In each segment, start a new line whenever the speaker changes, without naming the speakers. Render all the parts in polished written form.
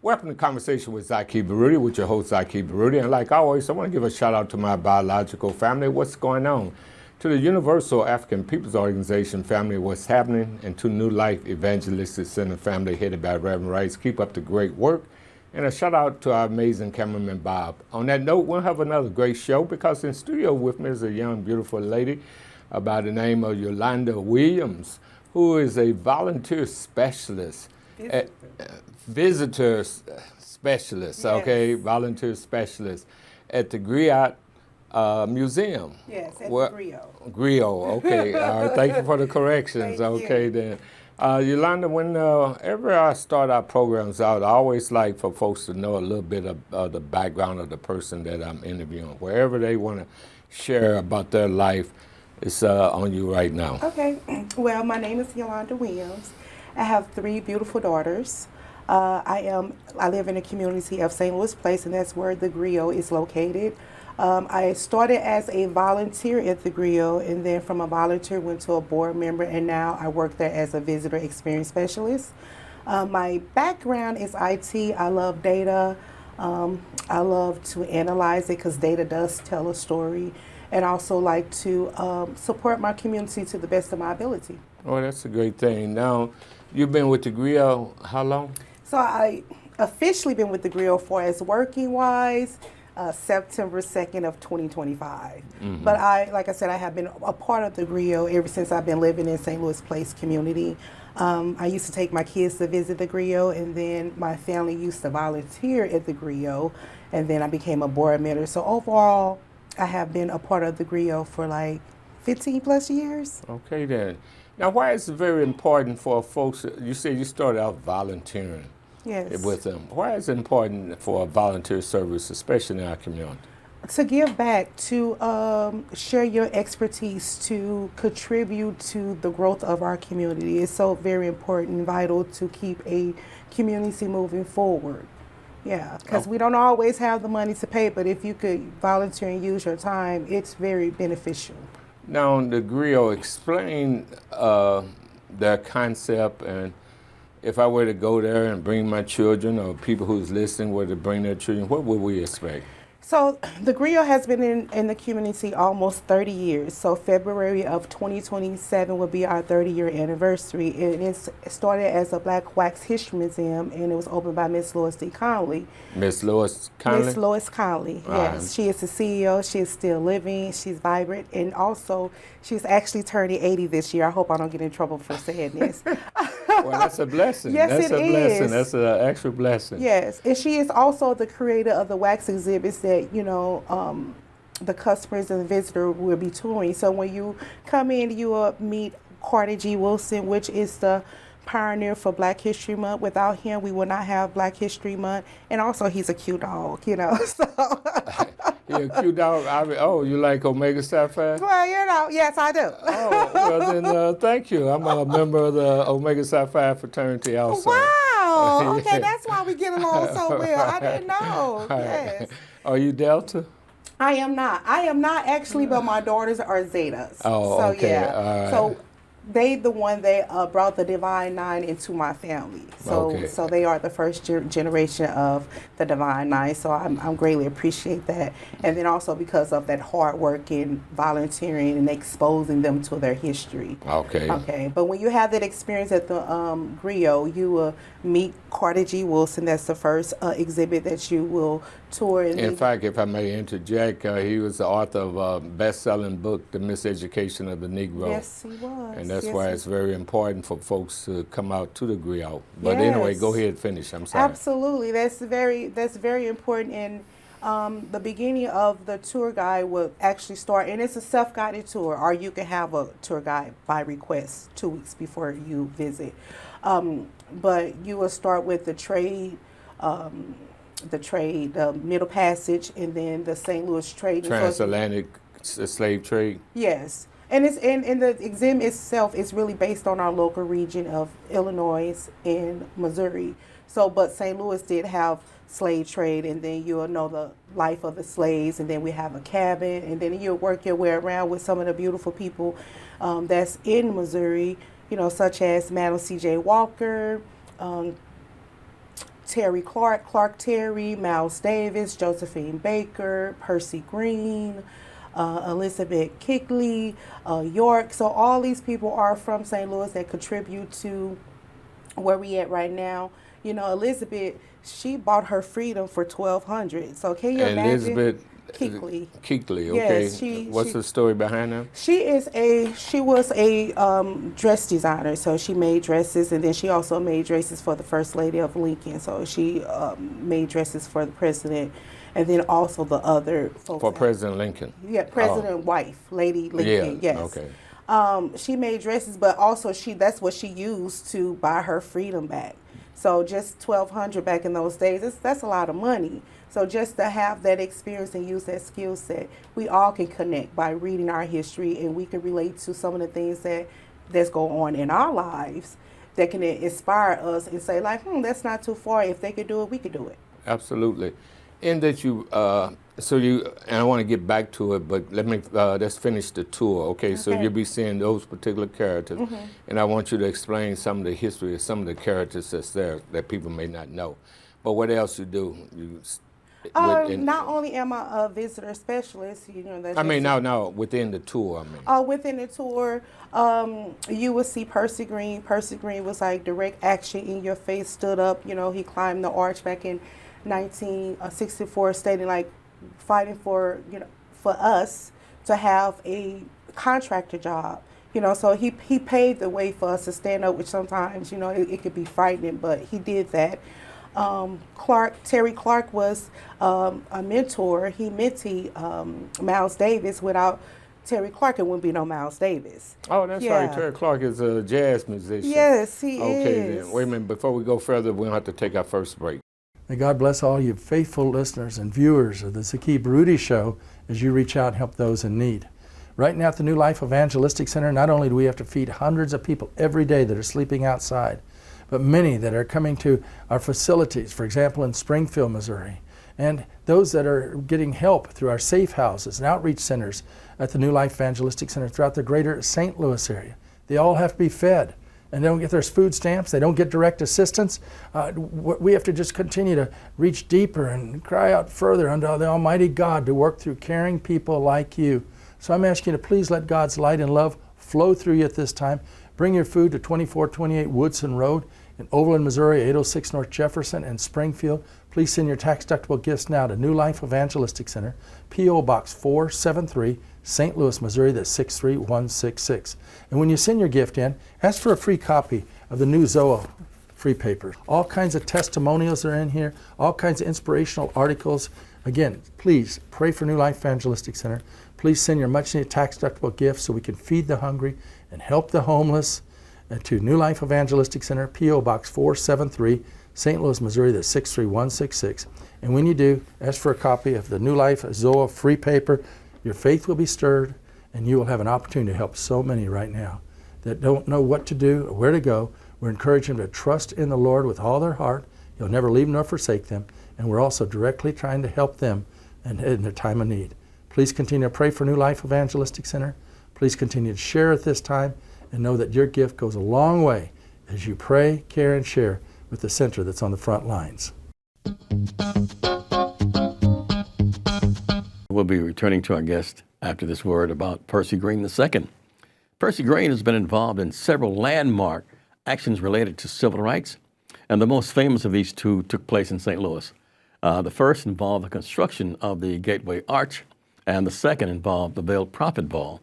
Welcome to Conversation with Zaki Baruti, with your host Zaki Baruti. And like always, I want to give a shout out to my biological family, what's going on, to the Universal African Peoples Organization family, what's happening, and to New Life Evangelistic Center family headed by Reverend Rice. Keep up the great work. And a shout out to our amazing cameraman, Bob. On that note, we'll have another great show because in studio with me is a young, beautiful lady by the name of Yolanda Williams, who is a volunteer specialist. Visitor specialist, yes. Okay, volunteer specialist at the Griot Museum.
Yes, at the Griot.
Griot, okay. Thank you for the corrections. Okay, then. Yolanda, whenever I start our programs out, I always like for folks to know a little bit of the background of the person that I'm interviewing. Wherever they want to share about their life, it's on you right now.
Okay. Well, my name is Yolanda Williams. I have 3 beautiful daughters. I live in the community of St. Louis Place, and that's where the Griot is located. I started as a volunteer at the Griot, and then from a volunteer went to a board member, and now I work there as a visitor experience specialist. My background is IT. I love data. I love to analyze it because data does tell a story, and also like to support my community to the best of my ability.
Oh, that's a great thing. Now, you've been with the Griot how long?
So I officially been with the Griot for as working-wise, September 2nd of 2025. Mm-hmm. But like I said, I have been a part of the Griot ever since I've been living in St. Louis Place community. I used to take my kids to visit the Griot, and then my family used to volunteer at the Griot, and then I became a board member. So overall, I have been a part of the Griot for like 15 plus years.
Okay then. Now, why is it very important for folks, you said you started out volunteering with them. Why is it important for a volunteer service, especially in our community?
To give back, to share your expertise, to contribute to the growth of our community. It's so very important and vital to keep a community moving forward. Yeah, because we don't always have the money to pay, but if you could volunteer and use your time, it's very beneficial.
Now, the Griot, explain their concept, and if I were to go there and bring my children, or people who's listening were to bring their children, what would we expect?
So the Griot has been in the community almost 30 years. So February of 2027 will be our 30-year anniversary. And it started as a Black Wax History Museum, and it was opened by Miss Lois D. Conley.
Miss Lois Conley?
Miss Lois Conley, yes. She is the CEO. She is still living. She's vibrant. And also, she's actually turning 80 this year. I hope I don't get in trouble for saying this.
Well, that's a blessing.
Yes,
that's
it
a
is.
Blessing. That's an actual blessing.
Yes, and she is also the creator of the wax exhibits that, the customers and the visitor will be touring. So when you come in, you will meet Carter G. Wilson, which is the pioneer for Black History Month. Without him, we would not have Black History Month. And also, he's a cute dog, so...
You're a cute dog. You like Omega Psi Phi?
Well, yes, I do.
Oh, well then, thank you. I'm a member of the Omega Psi Phi fraternity also.
Wow. Okay, that's why we get along so well. I didn't know. Yes.
Are you Delta?
I am not. I am not actually, but my daughters are Zetas.
Oh,
so,
okay.
Yeah. So they brought the Divine Nine into my family. So they are the first generation of the Divine Nine. So I'm greatly appreciate that. And then also because of that hard work in volunteering and exposing them to their history.
Okay.
Okay. But when you have that experience at the Griot, you will meet Carter G. Wilson. That's the first exhibit that you will tour.
In fact, if I may interject, he was the author of a best-selling book, The Miseducation of the Negro.
Yes, he was.
And that's why it's very important for folks to come out to the Griot. But anyway, go ahead and finish. I'm sorry.
Absolutely. That's very important. And the beginning of the tour guide will actually start, and it's a self-guided tour, or you can have a tour guide by request 2 weeks before you visit. But you will start with the trade, the Middle Passage, and then the St. Louis trade.
Transatlantic slave trade?
Yes. And the exhibit itself is really based on our local region of Illinois and Missouri. So, but St. Louis did have slave trade, and then you'll know the life of the slaves, and then we have a cabin, and then you'll work your way around with some of the beautiful people that's in Missouri, such as Madam C.J. Walker, Terry Clark Terry, Miles Davis, Josephine Baker, Percy Green, Elizabeth Kickley, York. So all these people are from St. Louis that contribute to where we at right now. You know, Elizabeth, she bought her freedom for $1,200. So can you imagine?
Elizabeth
Kickley.
Kickley, okay.
Yes,
What's the story behind her?
She was a dress designer, so she made dresses, and then she also made dresses for the First Lady of Lincoln. So she made dresses for the president, and then also the other folks.
For President Lincoln?
Yeah, President wife, Lady Lincoln,
yeah,
yes.
Okay.
She made dresses, but also that's what she used to buy her freedom back. So just $1,200 back in those days, that's a lot of money. So just to have that experience and use that skill set, we all can connect by reading our history, and we can relate to some of the things that's going on in our lives that can inspire us and say, like, that's not too far. If they could do it, we could do it.
Absolutely. In that and I want to get back to it, but let's finish the tour, okay? So you'll be seeing those particular characters, and I want you to explain some of the history of some of the characters that's there that people may not know. But what else you do?
Not only am I a visitor specialist, you know.
No, within the tour,
within the tour, you will see Percy Green. Percy Green was like direct action, in your face, stood up. You know, he climbed the arch back in 1964, stating like fighting for us to have a contractor job. You know, so he paved the way for us to stand up, which sometimes, you know, it could be frightening, but he did that. Terry Clark was a mentor. He mentored Miles Davis. Without Terry Clark, it wouldn't be no Miles Davis.
Oh, that's right. Terry Clark is a jazz musician.
Yes, he is.
Okay, then. Wait a minute. Before we go further, we'll have to take our first break.
May God bless all you faithful listeners and viewers of the Zaki Baruti Show as you reach out and help those in need. Right now at the New Life Evangelistic Center, not only do we have to feed hundreds of people every day that are sleeping outside, but many that are coming to our facilities, for example, in Springfield, Missouri, and those that are getting help through our safe houses and outreach centers at the New Life Evangelistic Center throughout the greater St. Louis area. They all have to be fed, and they don't get their food stamps, they don't get direct assistance. We have to just continue to reach deeper and cry out further unto the Almighty God to work through caring people like you. So I'm asking you to please let God's light and love flow through you at this time. Bring your food to 2428 Woodson Road in Overland, Missouri, 806 North Jefferson and Springfield. Please send your tax-deductible gifts now to New Life Evangelistic Center, P.O. Box 473, St. Louis, Missouri, that's 63166. And when you send your gift in, ask for a free copy of the new Zoa free paper. All kinds of testimonials are in here, all kinds of inspirational articles. Again, please pray for New Life Evangelistic Center. Please send your much-needed tax-deductible gifts so we can feed the hungry and help the homeless. To New Life Evangelistic Center, P.O. Box 473, St. Louis, Missouri, that's 63166. And when you do, ask for a copy of the New Life Zoa free paper. Your faith will be stirred, and you will have an opportunity to help so many right now that don't know what to do or where to go. We're encouraging them to trust in the Lord with all their heart. He'll never leave nor forsake them. And we're also directly trying to help them in their time of need. Please continue to pray for New Life Evangelistic Center. Please continue to share at this time, and know that your gift goes a long way as you pray, care, and share with the center that's on the front lines.
We'll be returning to our guest after this word about Percy Green II. Percy Green has been involved in several landmark actions related to civil rights, and the most famous of these two took place in St. Louis. The first involved the construction of the Gateway Arch, and the second involved the Veiled Prophet Ball.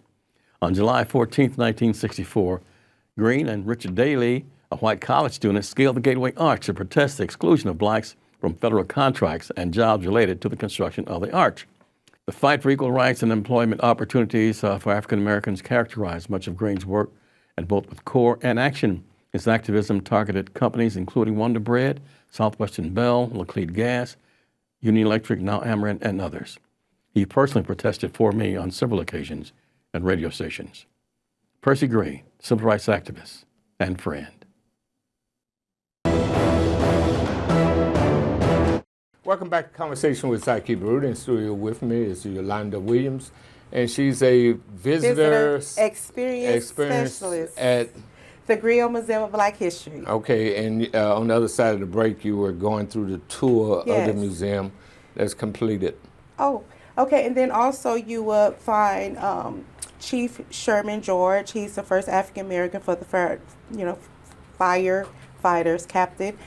On July 14, 1964, Green and Richard Daley, a white college student, scaled the Gateway Arch to protest the exclusion of blacks from federal contracts and jobs related to the construction of the arch. The fight for equal rights and employment opportunities for African Americans characterized much of Green's work, and both with core and action. His activism targeted companies including Wonder Bread, Southwestern Bell, Laclede Gas, Union Electric, now Ameren, and others. He personally protested for me on several occasions and radio stations. Percy Green, civil rights activist and friend.
Welcome back to Conversation with Zaki Baruti. In studio with me is Yolanda Williams, and she's a visitor
experience specialist
at
The Griot Museum of Black History.
Okay, and on the other side of the break, you were going through the tour of the
Yes.
museum that's completed.
Oh, okay. And then also you will find Chief Sherman George. He's the first African American for the firefighters captain.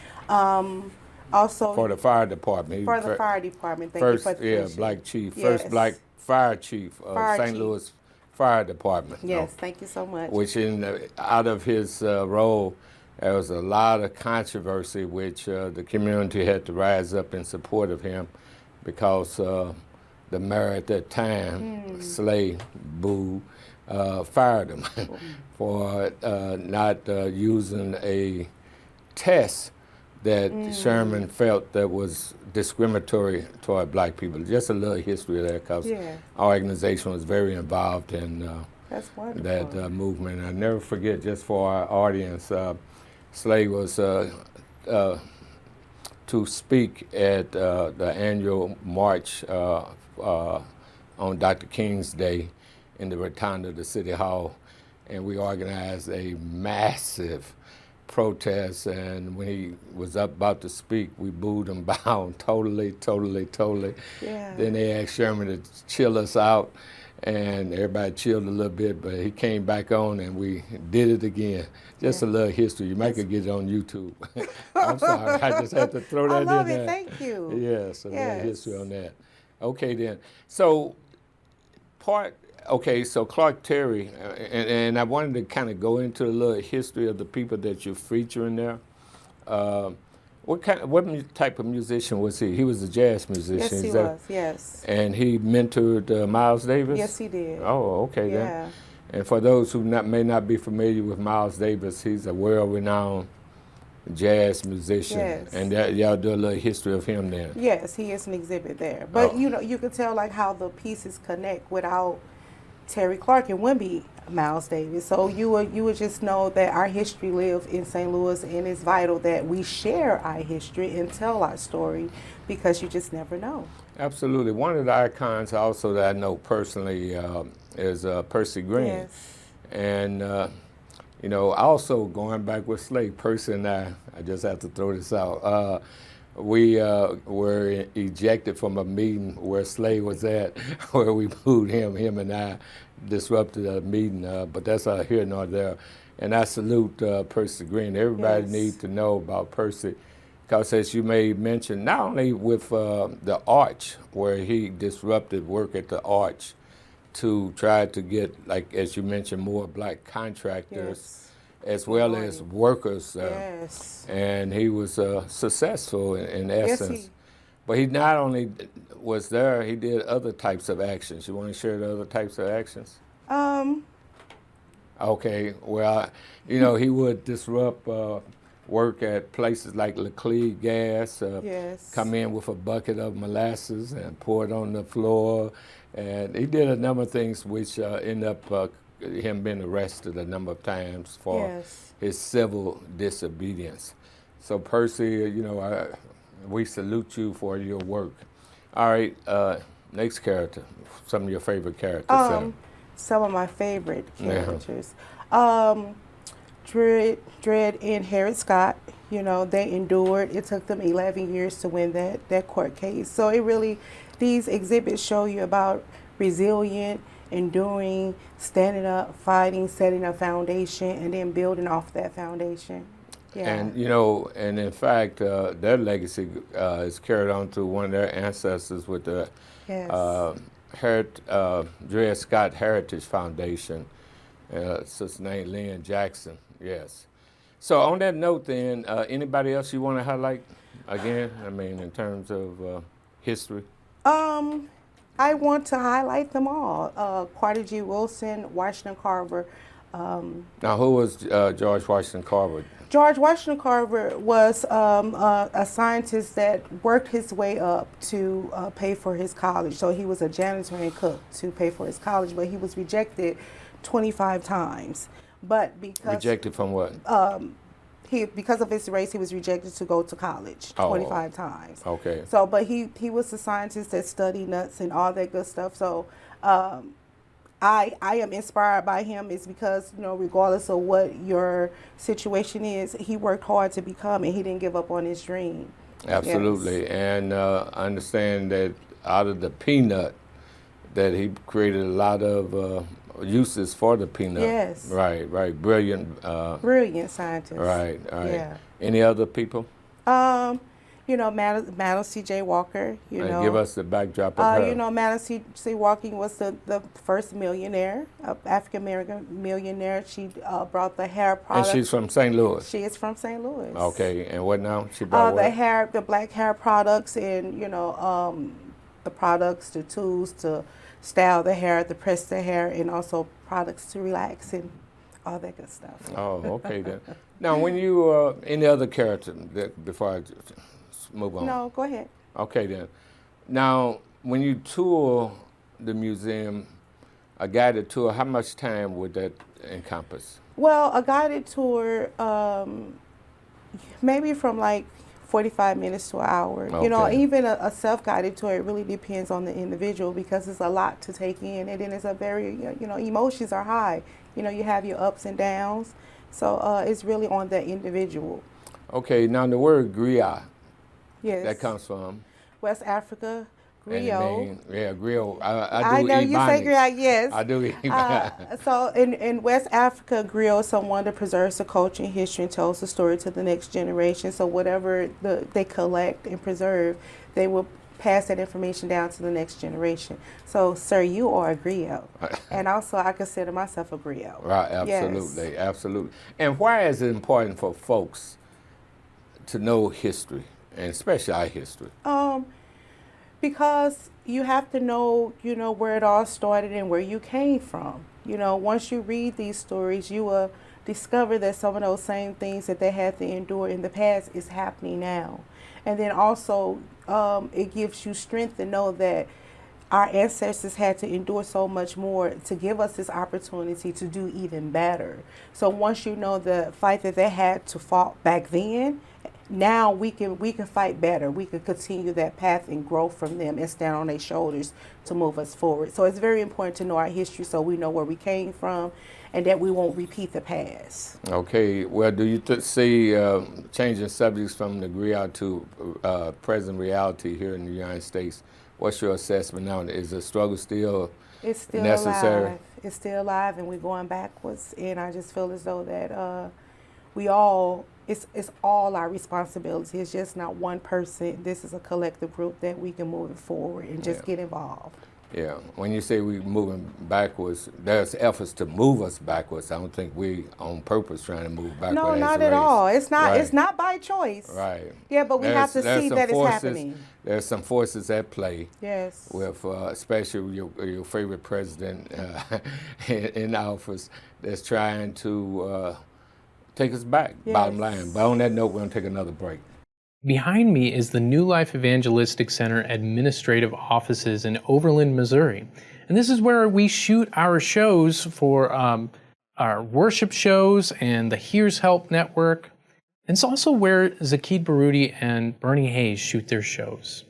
Also
For the fire department. He
for the
fir-
fire department. Thank
First,
you for the
yeah,
question.
black chief.
Yes.
First black fire chief of
Fire
St.
chief.
Louis Fire Department.
Yes, thank you so much.
Which out of his role, there was a lot of controversy, which the community had to rise up in support of him because the mayor at that time, Slay Boo, fired him for not using a test that Sherman felt that was discriminatory toward black people. Just a little history there, because
Yeah.
our organization was very involved in
That's wonderful.
that movement. I'll never forget, just for our audience, Slay was to speak at the annual march on Dr. King's Day in the rotunda of the City Hall, and we organized a massive protest, and when he was about to speak, we booed him down totally.
Yeah.
Then they asked Sherman to chill us out, and everybody chilled a little bit, but he came back on and we did it again. Just a little history. You might could get it on YouTube. I'm sorry, I just had to throw that
I love
in
it.
there.
Thank you.
Yes, a little
Yes.
history on that. Okay then. So so Clark Terry, and I wanted to kind of go into a little history of the people that you're featuring there. What type of musician was he? He was a jazz musician.
Yes, he
is that-
was. Yes.
And he mentored Miles Davis?
Yes, he did.
Oh, okay
Yeah.
then. And for those who may not be familiar with Miles Davis, he's a world-renowned jazz musician.
Yes.
And y'all do a little history of him then.
Yes, he is an exhibit there. But
Oh.
you can tell like how the pieces connect without Terry Clark. It wouldn't be Miles Davis. So you would just know that our history lives in St. Louis, and it's vital that we share our history and tell our story, because you just never know.
Absolutely. One of the icons also that I know personally is Percy Green.
Yes.
And, also going back with Slade, Percy and I just have to throw this out. We were ejected from a meeting where Slade was at, where we booed him and I disrupted a meeting, but that's here nor there. And I salute Percy Green. Everybody
Yes.
needs to know about Percy, because as you may mention, not only with the Arch, where he disrupted work at the Arch to try to get, like as you mentioned, more black contractors,
Yes.
as well as workers.
Yes.
And he was successful in
Yes,
essence. But he not only was there, he did other types of actions. You want to share the other types of actions? Okay, well, he would disrupt work at places like Laclede Gas,
Yes.
come in with a bucket of molasses and pour it on the floor. And he did a number of things which ended up him being arrested a number of times for
Yes.
his civil disobedience. So Percy, we salute you for your work. All right, next character, some of your favorite characters.
Some of my favorite
Yeah.
characters. Dredd and Harriet Scott, they endured. It took them 11 years to win that court case. So these exhibits show you about resilient, enduring, standing up, fighting, setting a foundation, and then building off that foundation. Yeah.
And and in fact, their legacy is carried on through one of their ancestors with the
Yes.
Dred Scott Heritage Foundation. Sister named Lynn Jackson. Yes. So on that note, then, anybody else you want to highlight again? I mean, in terms of history.
I want to highlight them all. Carter G. Wilson, Washington Carver.
Now, who was George Washington Carver?
George Washington Carver was a scientist that worked his way up to pay for his college. So he was a janitor and cook to pay for his college, but he was rejected 25 times. But because
Rejected from what?
because of his race, he was rejected to go to college 25 times.
Okay.
So, but he was a scientist that studied nuts and all that good stuff. So, I am inspired by him is because, regardless of what your situation is, he worked hard to become, and he didn't give up on his dream.
Absolutely.
Yes.
And I understand that out of the peanut, that he created a lot of uses for the peanut.
Yes.
Right. Brilliant.
Brilliant scientist.
Right.
Yeah.
Any other people?
Madam C.J. Walker,
And give us the backdrop of her.
Madam C. Walker was the first millionaire, African-American millionaire. She brought the hair products.
And she's from St. Louis.
She is from St. Louis.
Okay, and what now? She brought
the black hair products, and the products, the tools to style the hair, to press the hair, and also products to relax and all that good stuff.
Oh, okay then. Now, when you any other character before I move on?
No, go ahead.
Okay then. Now, when you tour the museum, a guided tour, how much time would that encompass?
Well, a guided tour, maybe from like 45 minutes to an hour.
Okay.
Even a self-guided tour, it really depends on the individual because it's a lot to take in, and then it's a very, emotions are high. You have your ups and downs, so it's really on the individual.
Okay, now the word griot,
Yes.
that comes from?
West Africa,
And it
Griot.
mean- yeah, Griot. I
I
do
know
eat
you say
bonnets.
Griot, yes.
I do eat bonnets.
So in West Africa, Griot is someone that preserves the culture and history and tells the story to the next generation. So whatever they collect and preserve, they will pass that information down to the next generation. So, sir, you are a griot. And also, I consider myself a griot.
Right, absolutely,
Yes.
absolutely. And why is it important for folks to know history, and especially our history?
Because you have to know, where it all started and where you came from. Once you read these stories, you will discover that some of those same things that they had to endure in the past is happening now. And then also, it gives you strength to know that our ancestors had to endure so much more to give us this opportunity to do even better. So once you know the fight that they had to fight back then, now we can fight better. We can continue that path and grow from them and stand on their shoulders to move us forward. So it's very important to know our history so we know where we came from and that we won't repeat the past.
Okay, well, do you see changing subjects from the griot to present reality here in the United States? What's your assessment now? Is the struggle still
It's still
necessary?
alive. It's still alive, and we're going backwards. And I just feel as though that we all, it's all our responsibility. It's just not one person. This is a collective group that we can move it forward and just get involved.
Yeah, when you say we're moving backwards, there's efforts to move us backwards. I don't think we on purpose trying to move backwards.
No,
as
not
a
at
race.
all. It's not.
Right.
It's not by choice.
Right.
Yeah, but we have to
There's
see
some
that it's
forces-
happening.
There's some forces at play.
Yes.
With especially your favorite president in office that's trying to take us back, bottom
Yes.
line. But on that note, we're going to take another break.
Behind me is the New Life Evangelistic Center administrative offices in Overland, Missouri. And this is where we shoot our shows for our worship shows and the Here's Help Network. And it's also where Zaki Baruti and Bernie Hayes shoot their shows.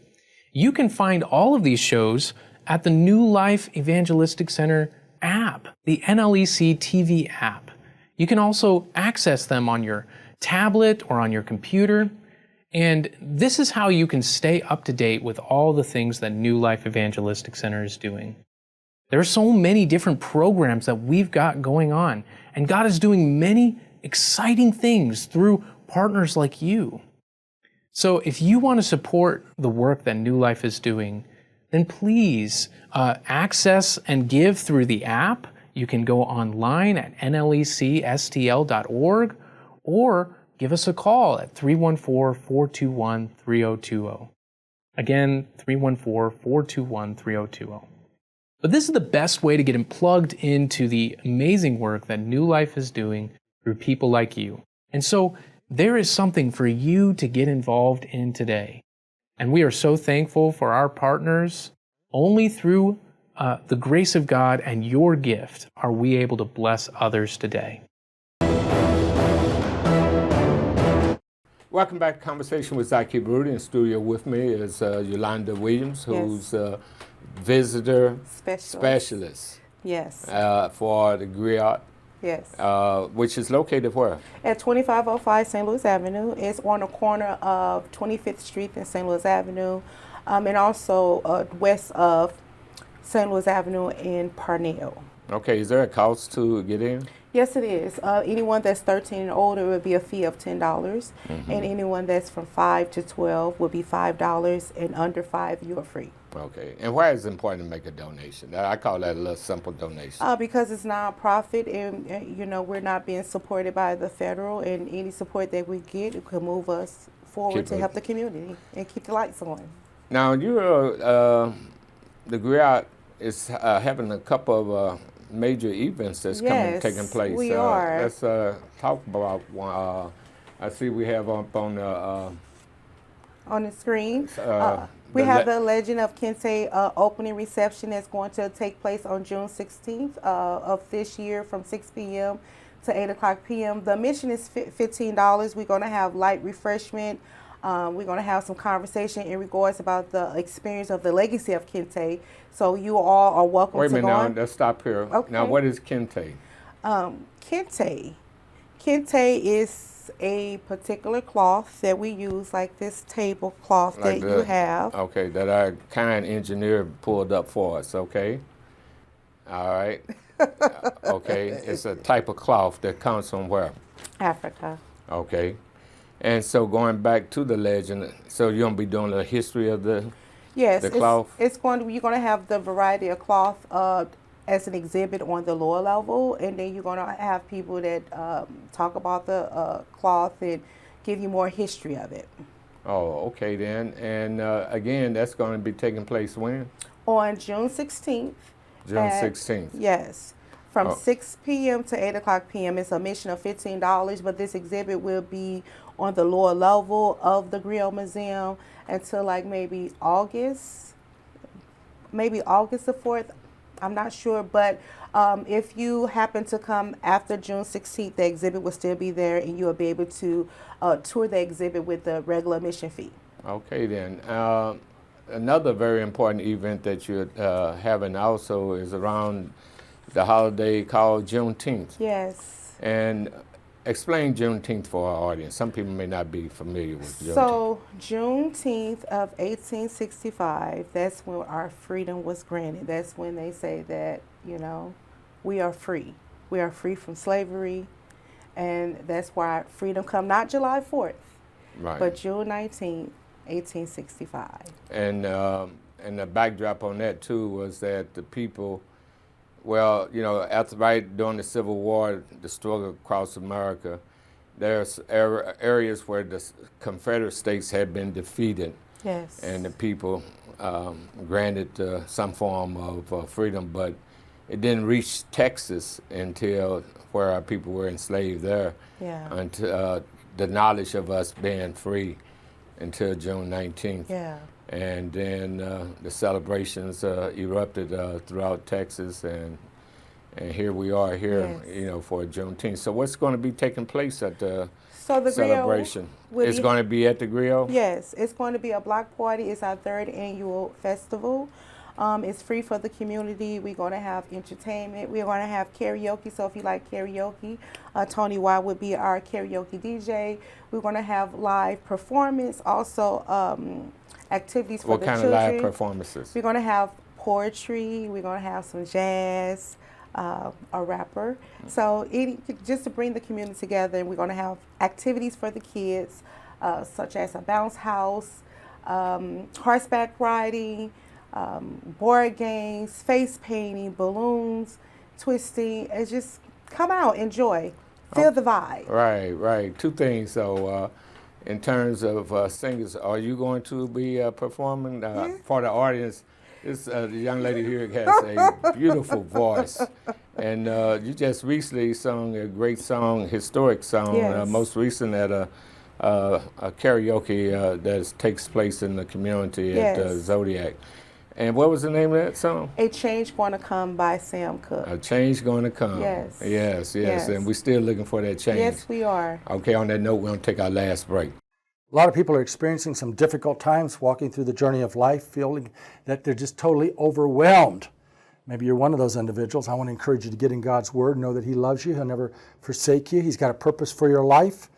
You can find all of these shows at the New Life Evangelistic Center app, the NLEC TV app. You can also access them on your tablet or on your computer. And this is how you can stay up to date with all the things that New Life Evangelistic Center is doing. There are so many different programs that we've got going on, and God is doing many exciting things through partners like you. So if you want to support the work that New Life is doing, then please access and give through the app. You can go online at nlecstl.org or give us a call at 314-421-3020. Again, 314-421-3020. But this is the best way to get plugged into the amazing work that New Life is doing through people like you. And so there is something for you to get involved in today. And we are so thankful for our partners. Only through the grace of God and your gift are we able to bless others today.
Welcome back to Conversation with Zaki Baruti. In studio with me is Yolanda Williams, who's visitor specialist.
Yes.
For the Griot,
Yes.
which is located where?
At 2505 St. Louis Avenue. It's on the corner of 25th Street and St. Louis Avenue, and also west of St. Louis Avenue in Parnell.
Okay, is there a cost to get in?
Yes, it is. Anyone that's 13 and older would be a fee of $10, and anyone that's from 5 to 12 would be $5, and under 5, you are free.
Okay, and why is it important to make a donation? I call that a little simple donation.
Because it's nonprofit, and you know we're not being supported by the federal, and any support that we get it could move us forward to help the community and keep the lights on.
Now, the Griot is having a couple of major events that's taking place.
We are.
Let's talk about one. I see we have up on the
On the screen, we have the Legend of Kente opening reception that's going to take place on June 16th of this year from 6 p.m. to 8 o'clock p.m. The admission is $15. We're going to have light refreshment. We're going to have some conversation in regards about the experience of the legacy of Kente. So you all are welcome to go on.
Wait a minute, now, let's stop here.
Okay.
Now, what is Kente?
Kente is a particular cloth that we use, like this tablecloth
Like
that you have.
Okay, that our kind engineer pulled up for us, okay? All right. Okay, it's a type of cloth that comes from where?
Africa.
Okay. And so going back to the legend, so you're going to be doing the history of the cloth?
You're going to have the variety of cloth as an exhibit on the lower level, and then you're going to have people that talk about the cloth and give you more history of it.
Oh, okay then. And again, that's going to be taking place when?
On June 16th.
June 16th.
Yes. From 6 p.m. to 8 o'clock p.m. It's a admission of $15, but this exhibit will be on the lower level of the Griot Museum until like maybe August the 4th. I'm not sure, but if you happen to come after June 16th, the exhibit will still be there, and you will be able to tour the exhibit with the regular admission fee.
Okay, then. Another very important event that you're having also is around the holiday called Juneteenth.
Yes.
And explain Juneteenth for our audience. Some people may not be familiar with Juneteenth.
So Juneteenth of 1865, that's when our freedom was granted. That's when they say that, you know, we are free. We are free from slavery. And that's why freedom come not July 4th,
Right.
but June 19th, 1865.
And the backdrop on that, too, was that the people, well, you know, during the Civil War, the struggle across America, there's areas where the Confederate States had been defeated.
Yes.
And the people granted some form of freedom, but it didn't reach Texas until where our people were enslaved there.
Yeah.
Until the knowledge of us being free until June 19th.
Yeah.
And then the celebrations erupted throughout Texas, and here we are here,
Yes.
you know, for Juneteenth. So what's going to be taking place at the
So the
celebration?
Griot
It's going to be at the Griot?
Yes, it's going to be a block party. It's our 3rd annual festival. It's free for the community. We're going to have entertainment. We're going to have karaoke. So if you like karaoke, Tony White would be our karaoke DJ. We're going to have live performance, also activities for the children.
What kind of live performances?
We're going to have poetry. We're going to have some jazz, a rapper. So just to bring the community together, we're going to have activities for the kids, such as a bounce house, horseback riding, board games, face painting, balloons, twisting. It's just come out, enjoy, feel the vibe.
Right. Two things. So in terms of singers, are you going to be performing for the audience? This young lady here has a beautiful voice, and you just recently sung a great song, historic song,
Yes.
most recent at a karaoke that takes place in the community at
Yes.
Zodiac. And what was the name of that song?
A Change Gonna Come by Sam Cooke.
A Change Gonna Come.
Yes.
Yes. And we're still looking for that change.
Yes, we are.
Okay, on that note, we're going to take our last break.
A lot of people are experiencing some difficult times walking through the journey of life, feeling that they're just totally overwhelmed Maybe you're one of those individuals. I want to encourage you to get in God's Word, know that He loves you. He'll never forsake you. He's got a purpose for your life.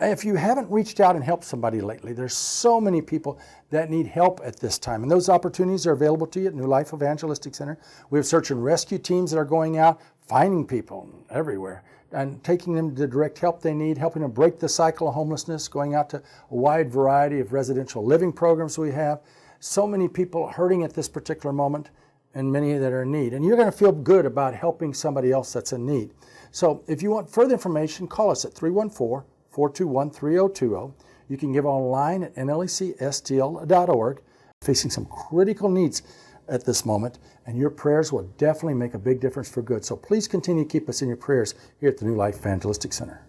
If you haven't reached out and helped somebody lately, there's so many people that need help at this time. And those opportunities are available to you at New Life Evangelistic Center. We have search and rescue teams that are going out, finding people everywhere, and taking them to the direct help they need, helping them break the cycle of homelessness, going out to a wide variety of residential living programs we have. So many people hurting at this particular moment, and many that are in need. And you're going to feel good about helping somebody else that's in need. So if you want further information, call us at 314-421-3020. You can give online at nlecstl.org. Facing some critical needs at this moment, and your prayers will definitely make a big difference for good. So please continue to keep us in your prayers here at the New Life Evangelistic Center.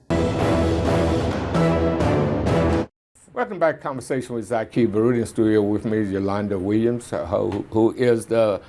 Welcome back to Conversation with Zaki Baruti. In studio with me is Yolanda Williams, who is the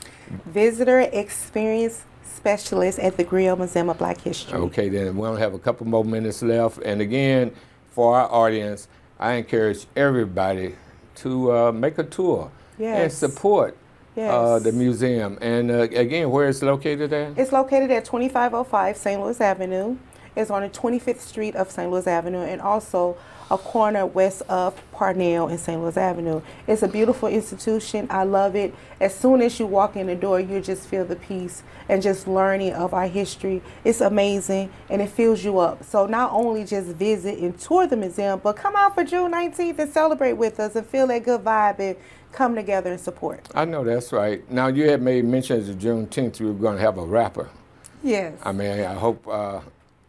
Visitor Experience Specialist at the Griot Museum of Black History.
Okay, then we only have a couple more minutes left. And again, for our audience, I encourage everybody to make a tour and support the museum. And again, where is it located at?
It's located at 2505 St. Louis Avenue. It's on the 25th Street of St. Louis Avenue, and also a corner west of Parnell and St. Louis Avenue. It's a beautiful institution. I love it. As soon as you walk in the door, you just feel the peace and just learning of our history. It's amazing, and it fills you up. So not only just visit and tour the museum, but come out for June 19th and celebrate with us and feel that good vibe and come together and support.
I know that's right. Now, you had made mention of Juneteenth, you were going to have a rapper.
Yes.
I mean, I hope...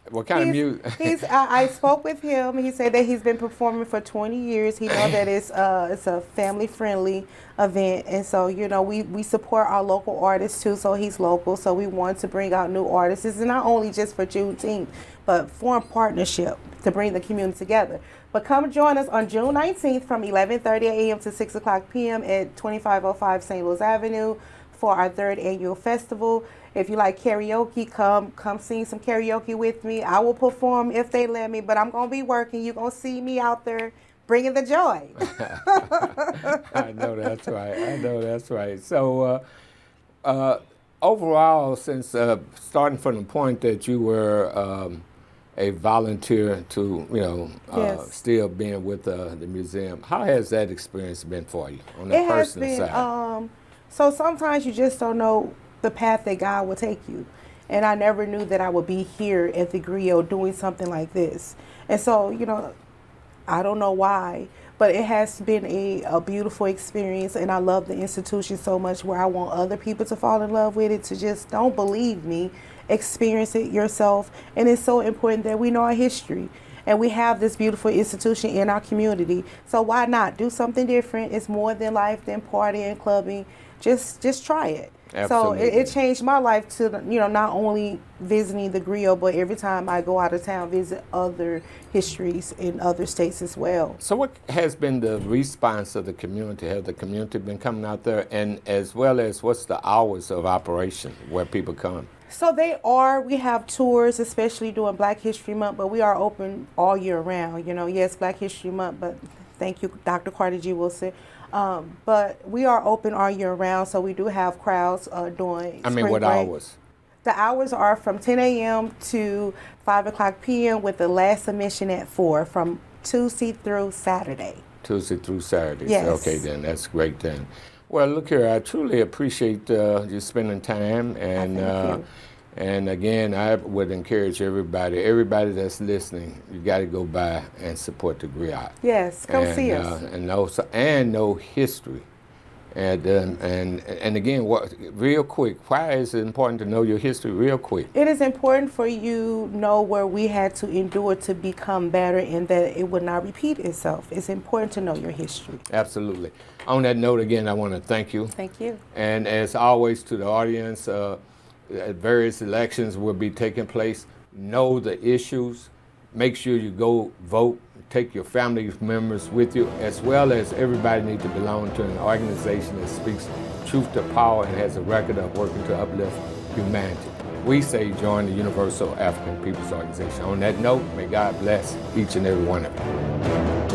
what kind of music?
I spoke with him. He said that he's been performing for 20 years. He knows that it's a family-friendly event. And so, you know, we support our local artists, too. So he's local. So we want to bring out new artists. It's not only just for Juneteenth, but form partnership to bring the community together. But come join us on June 19th from 11:30 a.m. to 6 o'clock p.m. at 2505 St. Louis Avenue for our 3rd annual festival. If you like karaoke, come sing some karaoke with me. I will perform if they let me, but I'm going to be working. You're going to see me out there bringing the joy.
I know that's right. So overall, since starting from the point that you were a volunteer to,
Yes.
still being with the museum, how has that experience been for you on the personal side?
So sometimes you just don't know the path that God will take you. And I never knew that I would be here at the Griot doing something like this. And so, I don't know why, but it has been a beautiful experience, and I love the institution so much where I want other people to fall in love with it, to just don't believe me, experience it yourself. And it's so important that we know our history. And we have this beautiful institution in our community. So why not do something different? It's more than life than partying, clubbing. Just try it.
Absolutely.
So it changed my life to, not only visiting the Griot, but every time I go out of town, visit other histories in other states as well.
So what has been the response of the community? Has the community been coming out there, and as well as what's the hours of operation where people come?
So we have tours, especially during Black History Month, but we are open all year round. Yes, Black History Month, but thank you, Dr. Carter G. Wilson. But we are open all year round, so we do have crowds during spring
what
break.
hours?
The hours are from 10 a.m. to 5 o'clock p.m. with the last submission at 4 from Tuesday through Saturday.
Tuesday through Saturday.
Yes.
Okay, then. That's great then. Well, look here, I truly appreciate you spending time, and
Thank you.
And again, I would encourage everybody that's listening, you got to go by and support the Griot.
Yes, come see us.
And know history. And again, real quick, why is it important to know your history real quick?
It is important for you to know where we had to endure to become better and that it would not repeat itself. It's important to know your history.
Absolutely. On that note, again, I want to thank you.
Thank you.
And as always, to the audience, various elections will be taking place. Know the issues. Make sure you go vote. Take your family members with you, as well as everybody needs to belong to an organization that speaks truth to power and has a record of working to uplift humanity. We say join the Universal African Peoples Organization. On that note, may God bless each and every one of you.